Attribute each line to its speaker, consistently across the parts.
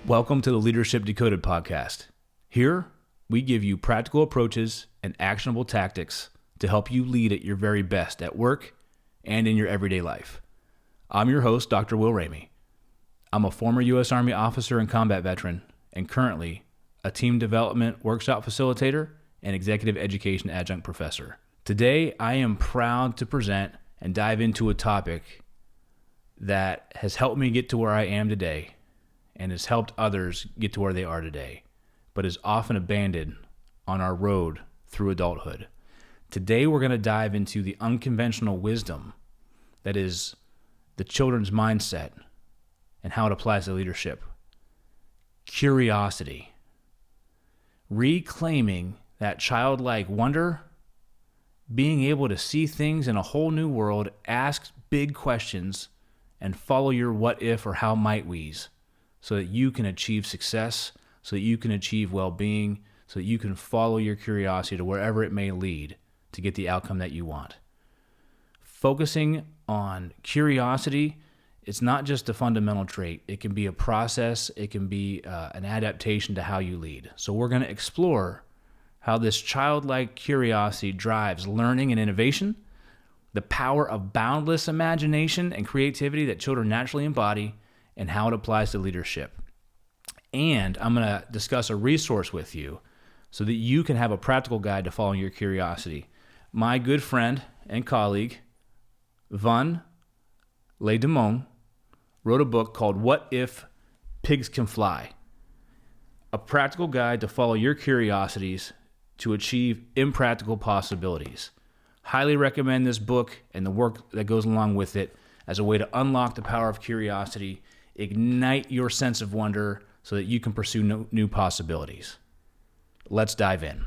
Speaker 1: Welcome to the Leadership Decoded podcast. Here, we give you practical approaches and actionable tactics to help you lead at your very best at work and in your everyday life. I'm your host, Dr. Will Ramey. I'm a former U.S. Army officer and combat veteran, and currently a team development workshop facilitator and executive education adjunct professor. Today, I am proud to present and dive into a topic that has helped me get to where I am today and has helped others get to where they are today, but is often abandoned on our road through adulthood. Today, we're going to dive into the unconventional wisdom that is the children's mindset and how it applies to leadership. Curiosity. Reclaiming that childlike wonder, being able to see things in a whole new world, ask big questions, and follow your what if or how might we's, so that you can achieve success, so that you can achieve well-being, so that you can follow your curiosity to wherever it may lead to get the outcome that you want. Focusing on curiosity, it's not just a fundamental trait. It can be a process. It can be an adaptation to how you lead. So we're going to explore how this childlike curiosity drives learning and innovation, the power of boundless imagination and creativity that children naturally embody, and how it applies to leadership. And I'm going to discuss a resource with you so that you can have a practical guide to following your curiosity. My good friend and colleague, Lai-DuMone, wrote a book called What If Pigs Can Fly? A practical guide to follow your curiosities to achieve impractical possibilities. Highly recommend this book and the work that goes along with it as a way to unlock the power of curiosity, ignite your sense of wonder so that you can pursue new possibilities. Let's dive in.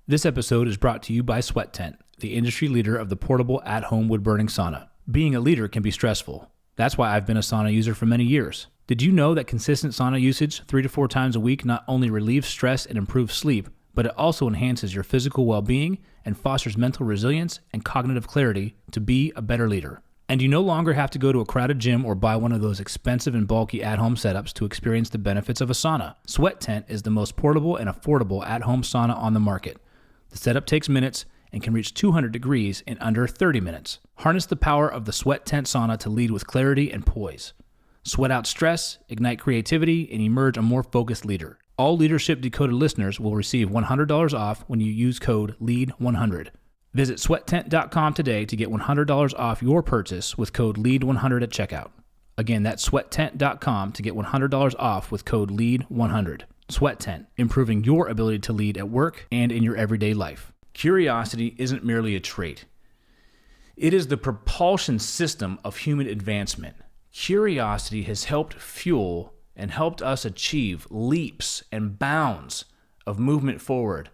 Speaker 1: This episode is brought to you by Sweat Tent, the industry leader of the portable at-home wood-burning sauna. Being a leader can be stressful. That's why I've been a sauna user for many years. Did you know that consistent sauna usage 3 to 4 times a week not only relieves stress and improves sleep, but it also enhances your physical well-being and fosters mental resilience and cognitive clarity to be a better leader? And you no longer have to go to a crowded gym or buy one of those expensive and bulky at-home setups to experience the benefits of a sauna. Sweat Tent is the most portable and affordable at-home sauna on the market. The setup takes minutes and can reach 200 degrees in under 30 minutes. Harness the power of the Sweat Tent sauna to lead with clarity and poise. Sweat out stress, ignite creativity, and emerge a more focused leader. All Leadership Decoded listeners will receive $100 off when you use code LEAD100. Visit sweattent.com today to get $100 off your purchase with code LEAD100 at checkout. Again, that's sweattent.com to get $100 off with code LEAD100. Sweat Tent, improving your ability to lead at work and in your everyday life. Curiosity isn't merely a trait. It is the propulsion system of human advancement. Curiosity has helped fuel and helped us achieve leaps and bounds of movement forward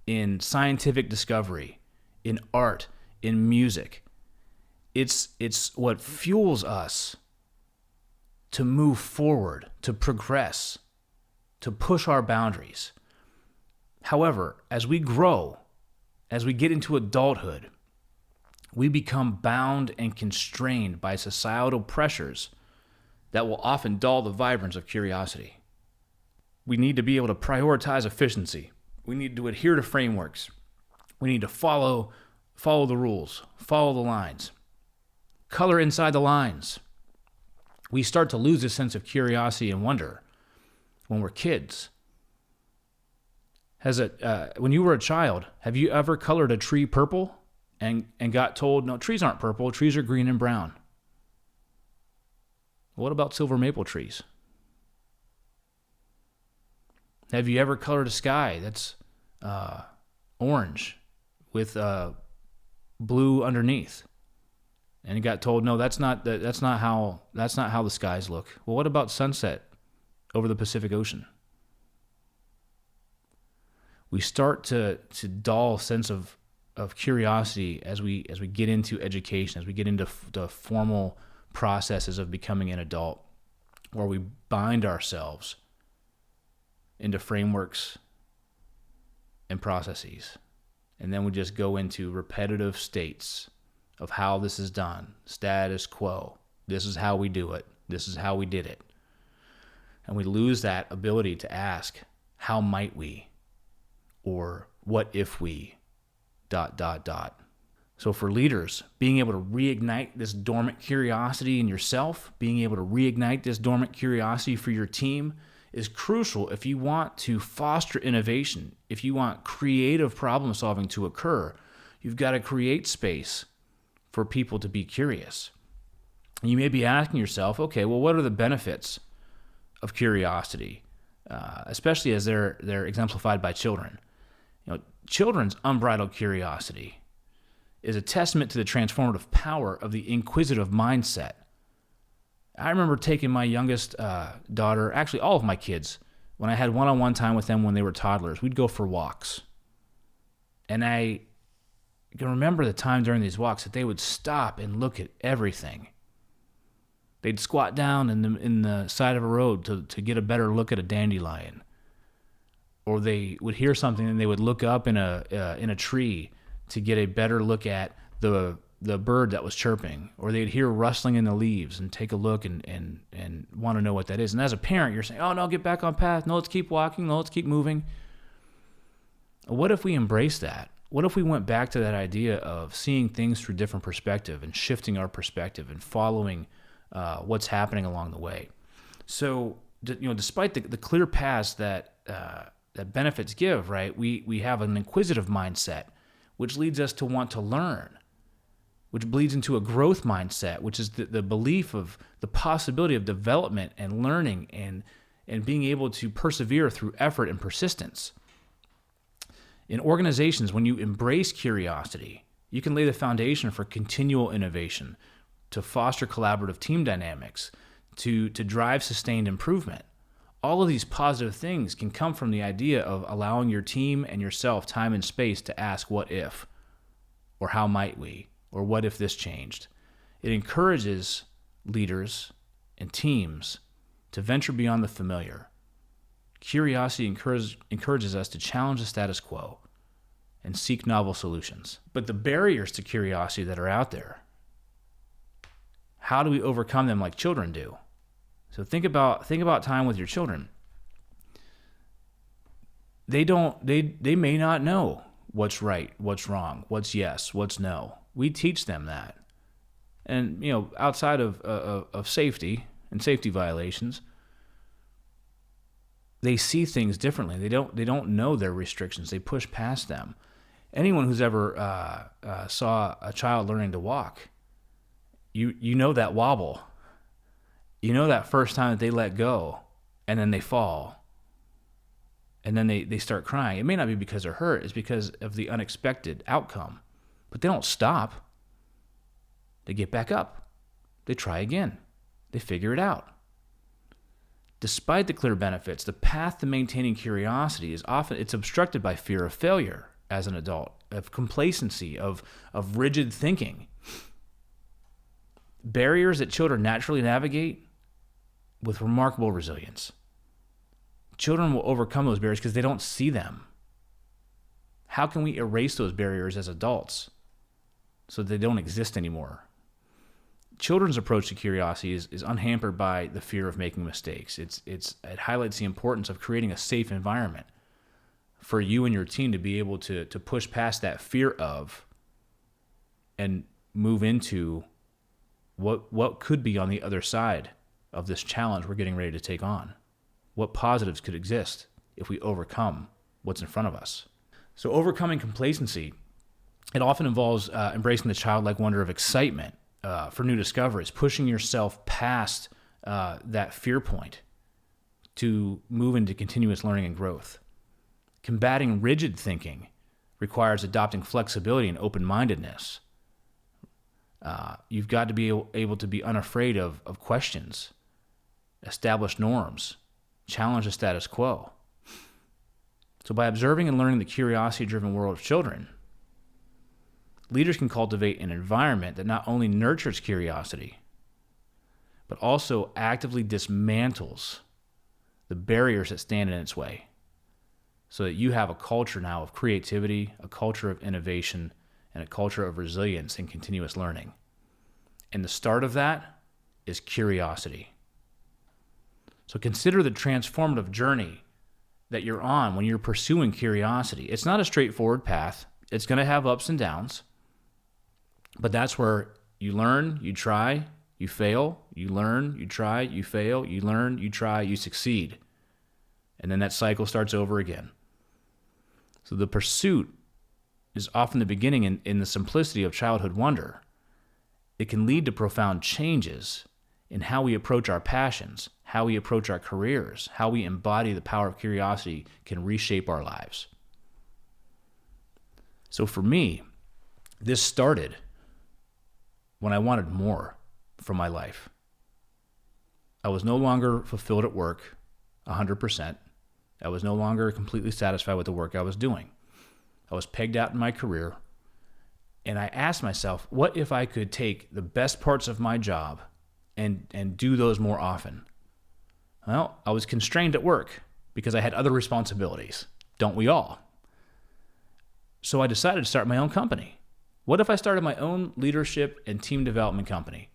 Speaker 1: in scientific discovery, in art, in music. It's what fuels us to move forward, to progress, to push our boundaries. However, as we grow, as we get into adulthood, we become bound and constrained by societal pressures that will often dull the vibrance of curiosity. We need to be able to prioritize efficiency. We need to adhere to frameworks. We need to follow the rules, follow the lines, color inside the lines. We start to lose a sense of curiosity and wonder when we're kids. When you were a child, have you ever colored a tree purple and got told, no, trees aren't purple, trees are green and brown? What about silver maple trees? Have you ever colored a sky that's orange with blue underneath, and you got told, no, that's not how the skies look? Well, what about sunset over the Pacific Ocean? We start to dull sense of curiosity as we get into education, as we get into the formal processes of becoming an adult, where we bind ourselves into frameworks and processes. And then we just go into repetitive states of how this is done. Status quo. This is how we do it. This is how we did it. And we lose that ability to ask, how might we? Or what if we? ... So for leaders, being able to reignite this dormant curiosity in yourself, being able to reignite this dormant curiosity for your team is crucial if you want to foster innovation, if you want creative problem solving to occur. You've got to create space for people to be curious. And you may be asking yourself, okay, well, what are the benefits of curiosity, especially as they're exemplified by children? Children's unbridled curiosity is a testament to the transformative power of the inquisitive mindset. I remember taking my youngest daughter, actually all of my kids, when I had one-on-one time with them when they were toddlers. We'd go for walks. And I can remember the time during these walks that they would stop and look at everything. They'd squat down in the side of a road to get a better look at a dandelion. Or they would hear something and they would look up in a tree to get a better look at the bird that was chirping. Or they'd hear rustling in the leaves and take a look and want to know what that is. And as a parent, you're saying, oh, no, get back on path. No, let's keep walking. No, let's keep moving. What if we embraced that? What if we went back to that idea of seeing things through different perspective and shifting our perspective and following what's happening along the way? So, despite the clear paths that benefits give, right? We have an inquisitive mindset, which leads us to want to learn, which bleeds into a growth mindset, which is the belief of the possibility of development and learning and being able to persevere through effort and persistence. In organizations, when you embrace curiosity, you can lay the foundation for continual innovation, to foster collaborative team dynamics, to drive sustained improvement. All of these positive things can come from the idea of allowing your team and yourself time and space to ask what if, or how might we, or what if this changed. It encourages leaders and teams to venture beyond the familiar. Curiosity encourages us to challenge the status quo and seek novel solutions. But the barriers to curiosity that are out there, how do we overcome them like children do? So think about time with your children. They may not know what's right, what's wrong, what's yes, what's no. We teach them that. And outside of safety and safety violations, they see things differently. They don't know their restrictions. They push past them. Anyone who's ever saw a child learning to walk, you know that wobble. You know that first time that they let go and then they fall and then they start crying. It may not be because they're hurt. It's because of the unexpected outcome. But they don't stop. They get back up. They try again. They figure it out. Despite the clear benefits, the path to maintaining curiosity is often obstructed by fear of failure as an adult, of complacency, of rigid thinking. Barriers that children naturally navigate with remarkable resilience. Children will overcome those barriers because they don't see them. How can we erase those barriers as adults so that they don't exist anymore? Children's approach to curiosity is unhampered by the fear of making mistakes. It highlights the importance of creating a safe environment for you and your team to be able to push past that fear of and move into what could be on the other side of this challenge we're getting ready to take on. What positives could exist if we overcome what's in front of us? So overcoming complacency, it often involves embracing the childlike wonder of excitement for new discoveries, pushing yourself past that fear point to move into continuous learning and growth. Combating rigid thinking requires adopting flexibility and open-mindedness. You've got to be able to be unafraid of questions, establish norms, challenge the status quo. So by observing and learning the curiosity-driven world of children, leaders can cultivate an environment that not only nurtures curiosity, but also actively dismantles the barriers that stand in its way, so that you have a culture now of creativity, a culture of innovation, and a culture of resilience and continuous learning. And the start of that is curiosity. So consider the transformative journey that you're on when you're pursuing curiosity. It's not a straightforward path. It's going to have ups and downs, but that's where you learn, you try, you fail, you learn, you try, you fail, you learn, you try, you succeed. And then that cycle starts over again. So the pursuit is often the beginning in the simplicity of childhood wonder. It can lead to profound changes in how we approach our passions, how we approach our careers, how we embody the power of curiosity can reshape our lives. So for me, this started when I wanted more from my life. I was no longer fulfilled at work 100%. I was no longer completely satisfied with the work I was doing. I was pegged out in my career, and I asked myself, what if I could take the best parts of my job and do those more often? Well, I was constrained at work because I had other responsibilities. Don't we all? So I decided to start my own company. What if I started my own leadership and team development company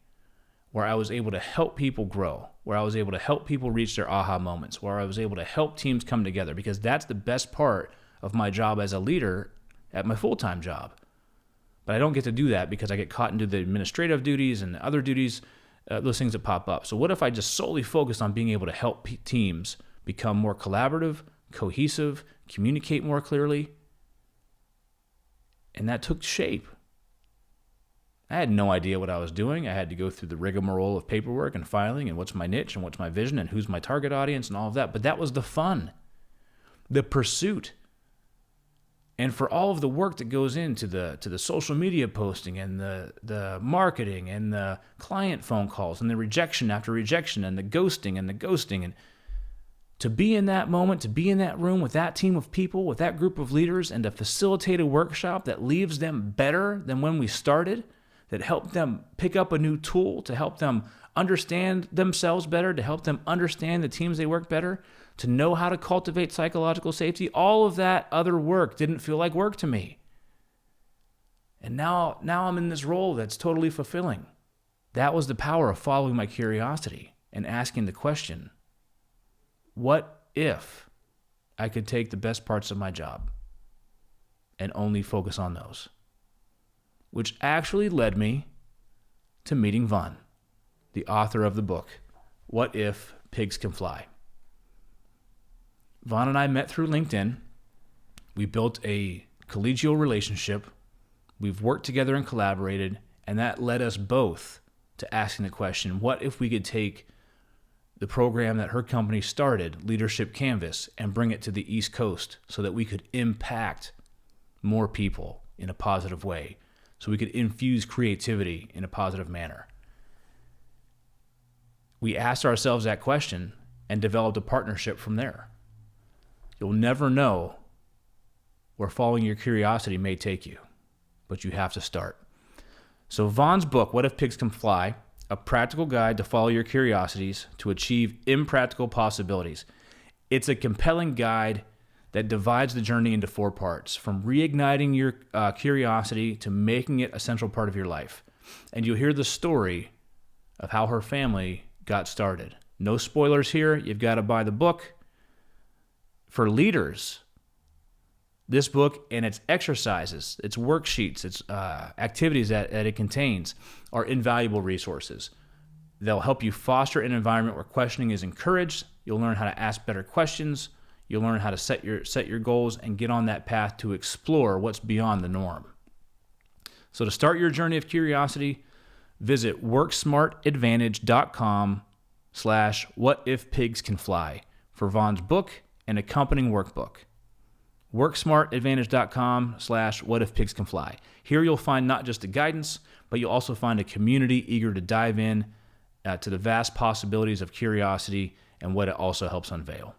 Speaker 1: where I was able to help people grow, where I was able to help people reach their aha moments, where I was able to help teams come together, because that's the best part of my job as a leader at my full-time job. But I don't get to do that because I get caught into the administrative duties and the other duties, those things that pop up. So what if I just solely focused on being able to help teams become more collaborative, cohesive, communicate more clearly? And that took shape. I had no idea what I was doing. I had to go through the rigmarole of paperwork and filing and what's my niche and what's my vision and who's my target audience and all of that. But that was the fun, the pursuit. And for all of the work that goes into the social media posting and the marketing and the client phone calls and the rejection after rejection and the ghosting and to be in that moment, to be in that room with that team of people, with that group of leaders, and to facilitate a workshop that leaves them better than when we started, that helped them pick up a new tool, to help them understand themselves better, to help them understand the teams they work better, to know how to cultivate psychological safety. All of that other work didn't feel like work to me. And now I'm in this role that's totally fulfilling. That was the power of following my curiosity and asking the question, what if I could take the best parts of my job and only focus on those? Which actually led me to meeting Vaughn, the author of the book, What If Pigs Can Fly? Vaughn and I met through LinkedIn. We built a collegial relationship. We've worked together and collaborated, and that led us both to asking the question, what if we could take the program that her company started, Leadership Canvas, and bring it to the East Coast so that we could impact more people in a positive way, so we could infuse creativity in a positive manner. We asked ourselves that question and developed a partnership from there. You'll never know where following your curiosity may take you, but you have to start. So Vaughn's book, What If Pigs Can Fly? A Practical Guide to Follow Your Curiosities to Achieve Impractical Possibilities. It's a compelling guide that divides the journey into 4 parts, from reigniting your curiosity to making it a central part of your life. And you'll hear the story of how her family got started. No spoilers here. You've got to buy the book. For leaders, this book and its exercises, its worksheets, its activities that it contains are invaluable resources. They'll help you foster an environment where questioning is encouraged. You'll learn how to ask better questions. You'll learn how to set your goals and get on that path to explore what's beyond the norm. So to start your journey of curiosity, visit worksmartadvantage.com/whatifpigscanfly for Vaughn's book and accompanying workbook. worksmartadvantage.com/whatifpigscanfly. Here you'll find not just the guidance, but you'll also find a community eager to dive in to the vast possibilities of curiosity and what it also helps unveil.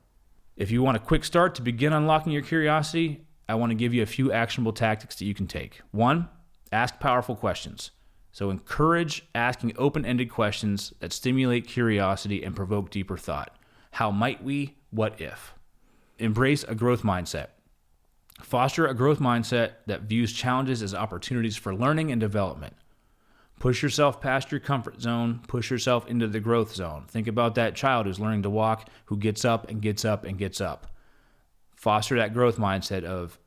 Speaker 1: If you want a quick start to begin unlocking your curiosity, I want to give you a few actionable tactics that you can take. 1, ask powerful questions. So encourage asking open-ended questions that stimulate curiosity and provoke deeper thought. How might we? What if? Embrace a growth mindset. Foster a growth mindset that views challenges as opportunities for learning and development. Push yourself past your comfort zone. Push yourself into the growth zone. Think about that child who's learning to walk, who gets up and gets up and gets up. Foster that growth mindset of,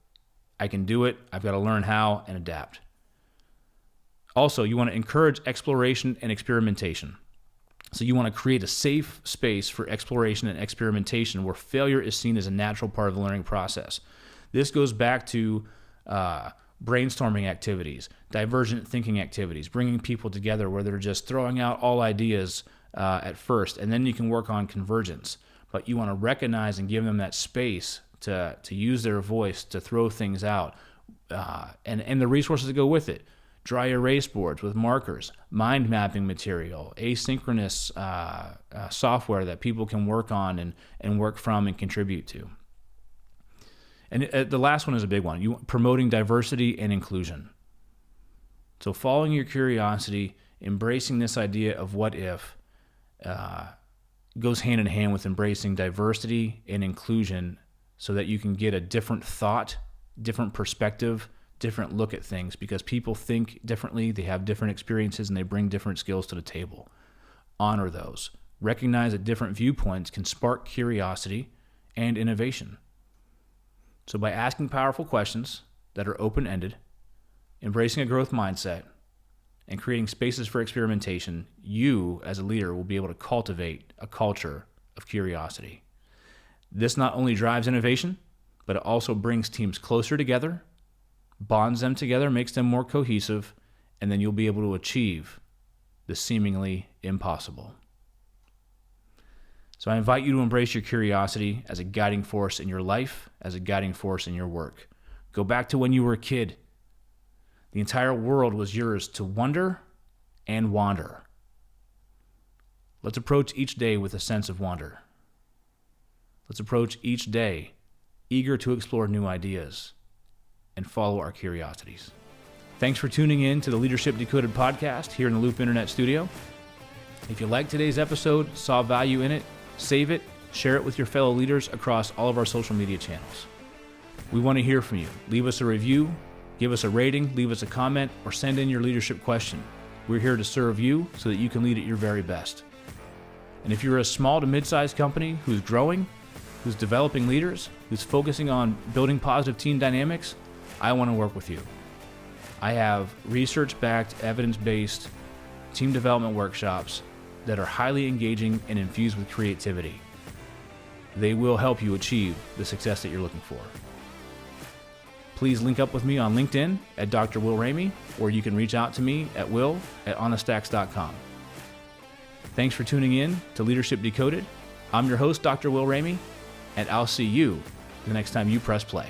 Speaker 1: I can do it, I've got to learn how and adapt. Also, you want to encourage exploration and experimentation. So you want to create a safe space for exploration and experimentation where failure is seen as a natural part of the learning process. This goes back to brainstorming activities, divergent thinking activities, bringing people together where they're just throwing out all ideas at first, and then you can work on convergence. But you want to recognize and give them that space to use their voice, to throw things out, and the resources that go with it. Dry erase boards with markers, mind mapping material, asynchronous software that people can work on and work from and contribute to. And the last one is a big one. Promoting diversity and inclusion. So following your curiosity, embracing this idea of what if, goes hand in hand with embracing diversity and inclusion so that you can get a different thought, different perspective, different look at things, because people think differently, they have different experiences, and they bring different skills to the table. Honor those. Recognize that different viewpoints can spark curiosity and innovation. So by asking powerful questions that are open-ended, embracing a growth mindset, and creating spaces for experimentation, you as a leader will be able to cultivate a culture of curiosity. This not only drives innovation, but it also brings teams closer together, bonds them together, makes them more cohesive, and then you'll be able to achieve the seemingly impossible. So I invite you to embrace your curiosity as a guiding force in your life, as a guiding force in your work. Go back to when you were a kid. The entire world was yours to wonder and wander. Let's approach each day with a sense of wonder. Let's approach each day eager to explore new ideas and follow our curiosities. Thanks for tuning in to the Leadership Decoded podcast here in the Loop Internet Studio. If you liked today's episode, saw value in it, save it, share it with your fellow leaders across all of our social media channels. We want to hear from you. Leave us a review, give us a rating, leave us a comment, or send in your leadership question. We're here to serve you so that you can lead at your very best. And if you're a small to mid-sized company who's growing, who's developing leaders, who's focusing on building positive team dynamics, I want to work with you. I have research-backed, evidence-based team development workshops that are highly engaging and infused with creativity. They will help you achieve the success that you're looking for. Please link up with me on LinkedIn at Dr. Will Ramey, or you can reach out to me at will@onthestacks.com. Thanks for tuning in to Leadership Decoded. I'm your host, Dr. Will Ramey, and I'll see you the next time you press play.